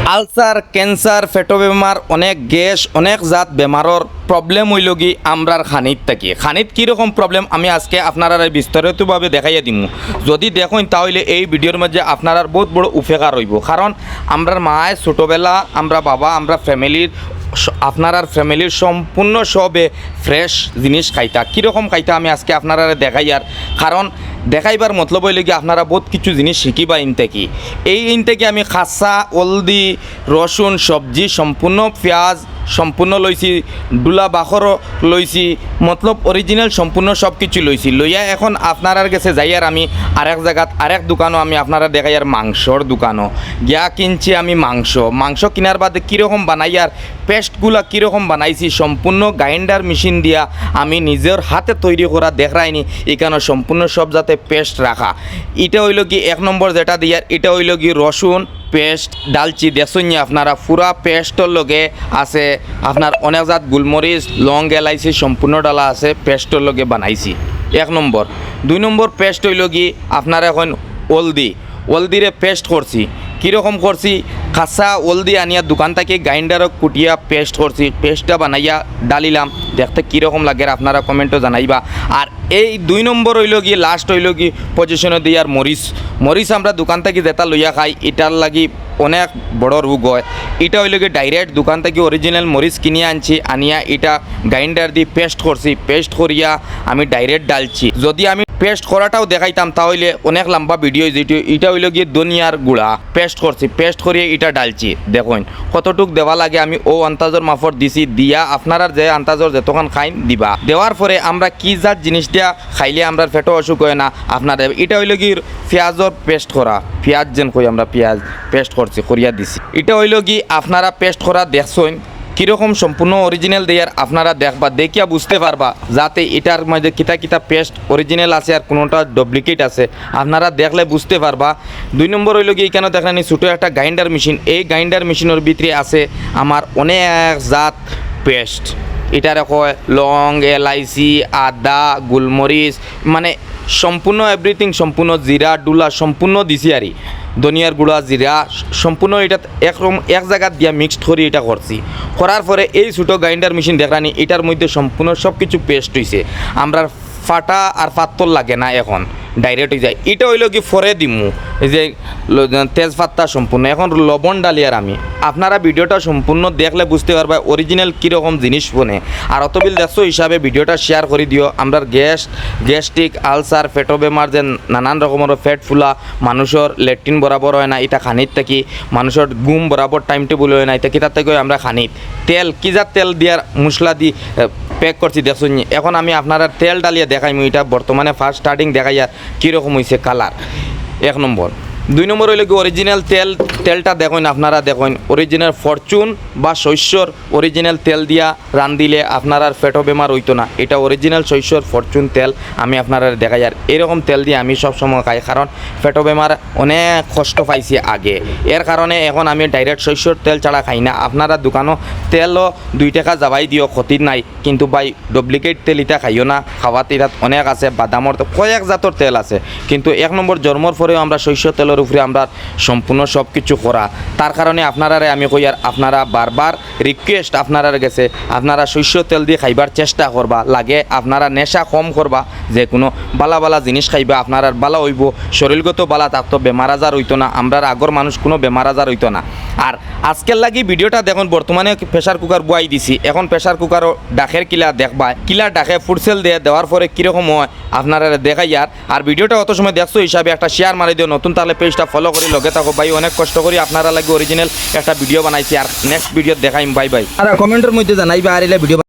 ulcer cancer ফেটো বেমার অনেক gas অনেক জাত বেমারর প্রবলেম হইল কি আমরার খানিত থাকি খানিত কীরকম প্রবলেম আমি আজকে আপনারা বিস্তারিতভাবে দেখাইয়া দিমু যদি দেখুন তাহলে এই ভিডিওর মধ্যে আপনার বহুত বড় উপকার হইব কারণ আমরার মায় ছোটোবেলা আমরা বাবা আমরা ফ্যামিলির আপনার ফ্যামিলির সম্পূর্ণ সবে ফ্রেশ জিনিস খাইতা কীরকম খাইতা আমি আজকে আপনারা দেখাই আর কারণ দেখাইবার মতলব হইলে কি আপনারা বহুত কিছু জিনিস শিখিবা ইনতেকি এই ইনতেকি আমি খাসা হলদি রসুন সবজি সম্পূর্ণ পেঁয়াজ সম্পূর্ণ লইছি ডুলা বাখরও লইছি মতলব অরিজিনাল সম্পূর্ণ সব কিছু লইছি লইয়া এখন আপনার কাছে যাই আর আমি আরেক জায়গাত আরেক দোকানও আমি আপনারা দেখাই আর মাংসর দোকানও গিয়া কিনছি আমি মাংস কেনার বাদে কীরকম বানাই আর পেস্টগুলা কীরকম বানাইছি সম্পূর্ণ গ্রাইন্ডার মেশিন দিয়া আমি নিজের হাতে তৈরি করা দেখাইনি এখানে সম্পূর্ণ সব যাতে পেস্ট রাখা এটা হইল কি এক নম্বর যেটা দিয়ার এটা হইল কি রসুন পেস্ট ডালচি দেখুন আপনারা পুরা পেস্টর লগে আছে আপনার অনেক জাত গোলমরিচ লং এলাইচি সম্পূর্ণ ডালা আছে পেস্টর লগে বানাইছি এক নম্বর দুই নম্বর পেস্ট হইল কি আপনার এখন হলদিরে পেস্ট করছি কীরকম করছি খাসা হলদি আনিয়া দোকান থেকে গ্রাইন্ডারও কুটিয়া পেস্ট করছি পেস্টটা বানাইয়া ডালিলাম দেখতে কীরকম লাগে আপনারা কমেন্টও জানাইবা আর এই দুই নম্বর হইল কি লাস্ট হইল কি পজিশনে দিয়ার মরিচ আমরা দোকান থেকে যেটা লইয়া খাই এটার লাগি অনেক বড় রোগ হয় এটা হইল কি ডাইরেক্ট দোকান থেকে অরিজিনাল মরিচ কিনিয়ে আনছি আনিয়া এটা গ্রাইন্ডার দিয়ে পেস্ট করছি পেস্ট করিয়া আমি ডাইরেক্ট ডালছি যদি আমি পেস্ট করাটাও দেখাইতাম তাহলে অনেক লম্বা ভিডিও যেটি এটা হইল গিয়ে দুনিয়ার গুঁড়া পেস্ট করছি পেস্ট করিয়ে এটা ডালছি দেখুন কতটুক দেওয়া লাগে আমি ও আন্তাজর মাফর দিছি দিয়া আপনারা যে আন্তাজর যেতক্ষণ খাইন দিবা দেওয়ার পরে আমরা কি জাত জিনিসটা খাইলে আমরা পেটও অসুখ হয় না আপনারা এটা হইল কি পেঁয়াজর পেস্ট করা পেঁয়াজ যেন কই আমরা পেঁয়াজ পেস্ট করছি করিয়া দিছি এটা হইল কি আপনারা পেস্ট করা দেখছেন কীরকম সম্পূর্ণ অরিজিনাল দেয়ার আপনারা দেখবা দেখিয়া বুঝতে পারবা যাতে এটার মধ্যে কিতা পেস্ট অরিজিনাল আছে আর কোনোটা ডুপ্লিকেট আছে আপনারা দেখলে বুঝতে পারবা দুই নম্বর হইল কি এখানে দেখলেন ছোটো একটা গ্রাইন্ডার মেশিন এই গ্রাইন্ডার মেশিনের ভিতরে আছে আমার অনেক জাত পেস্ট এটার কয় লং এলাইচি আদা গোলমরিচ মানে সম্পূর্ণ এভরিথিং সম্পূর্ণ জিরা ডুলা সম্পূর্ণ দিছি আরই ধনিয়ার গুঁড়া জিরা সম্পূর্ণ এটা এক জায়গা দিয়া মিক্সড করি এটা করছি করার পরে এই ছোটো গ্রাইন্ডার মেশিন দেখানি এটার মধ্যে সম্পূর্ণ সব কিছু পেস্ট হয়েছে আমরা ফাটা আর পাত্তর লাগে না এখন ডাইরেক্ট হয়ে যায় এটা হইল কি ফরে দিমু এই যে তেজপাতা সম্পূর্ণ এখন লবণ ডালিয়ার আমি আপনারা ভিডিওটা সম্পূর্ণ দেখলে বুঝতে পারবা অরিজিনাল কীরকম জিনিস বনে আর অতবিল দেখছো হিসাবে ভিডিওটা শেয়ার করে দিও আমরা গ্যাস্ট্রিক আলসার ফেটো বেমার যে নানান রকমের ফ্যাট ফুলা মানুষের লেট্রিন বরাবর হয় না এটা খানিত থাকি মানুষের ঘুম বরাবর টাইম টেবল হয় না এটা কিতার থেকে আমরা খানিত তেল কি যা তেল দিয়ার মশলা দি প্যাক করছি দেখুন এখন আমি আপনারা তেল ডালিয়া দেখাইমু এটা বর্তমানে ফার্স্ট স্টার্টিং দেখাইয়া কীরকম হয়েছে কালার এক নম্বর দুই নম্বর হইলে কি অরিজিনাল তেলটা দেখুন আপনারা দেখুন অরিজিনাল ফরচুন বা শস্যর অরিজিনাল তেল দিয়া রান্ধিলে আপনার আর ফেটো বেমার হইতো না এটা অরিজিনাল শস্যর ফরচুন তেল আমি আপনারা দেখাই আর এরকম তেল দিয়ে আমি সবসময় খাই কারণ ফেটো বেমার অনেক কষ্ট পাইছি আগে এর কারণে এখন আমি ডাইরেক্ট শস্যর তেল ছাড়া খাই না আপনারা দোকানও তেলও 2 টাকা যাবাই দিও ক্ষতির নাই কিন্তু ভাই ডুপ্লিকেট তেল এটা খাইও না খাওয়াতে এটা অনেক আছে বাদামর কয়েক জাতর তেল আছে কিন্তু এক নম্বর জন্মর পরেও আমরা শস্য তেলের উপরে আমরা সম্পূর্ণ সব কিছু করা তার কারণে আপনারা আমি কই আর আপনারা বারবার রিকোয়েস্ট আপনারা গেছে আপনারা শস্য তেল দিয়ে খাইবার চেষ্টা করবা লাগে আপনারা নেশা কম করবা যে কোনো বালা জিনিস খাইবা আপনারা বালা হইব শরীরগত বালা থাকতো বেমার আজার হইতো না আমরা আগর মানুষ কোনো বেমার আজার হইতো না আর আজকের লাগি ভিডিওটা দেখুন বর্তমানে প্রেসার কুকার বুয়াই দিছি এখন প্রেসার কুকারও ডাকের কিলা দেখবা কিলা ডাকে ফুটসেল দেওয়ার পরে কীরকম হয় আপনারা দেখাই আর ভিডিওটা অত সময় দেখছো হিসাবে একটা শেয়ার মারি দিও নতুন তাহলে পেজটা ফলো করি লগে থাকো ভাই অনেক কষ্ট করি আপনারা লাগে অরিজিনাল একটা ভিডিও বানাইছি আর নেক্সট ভিডিও দেখাইম বাই আর কমেন্টের মধ্যে জানাইবা আর ভিডিও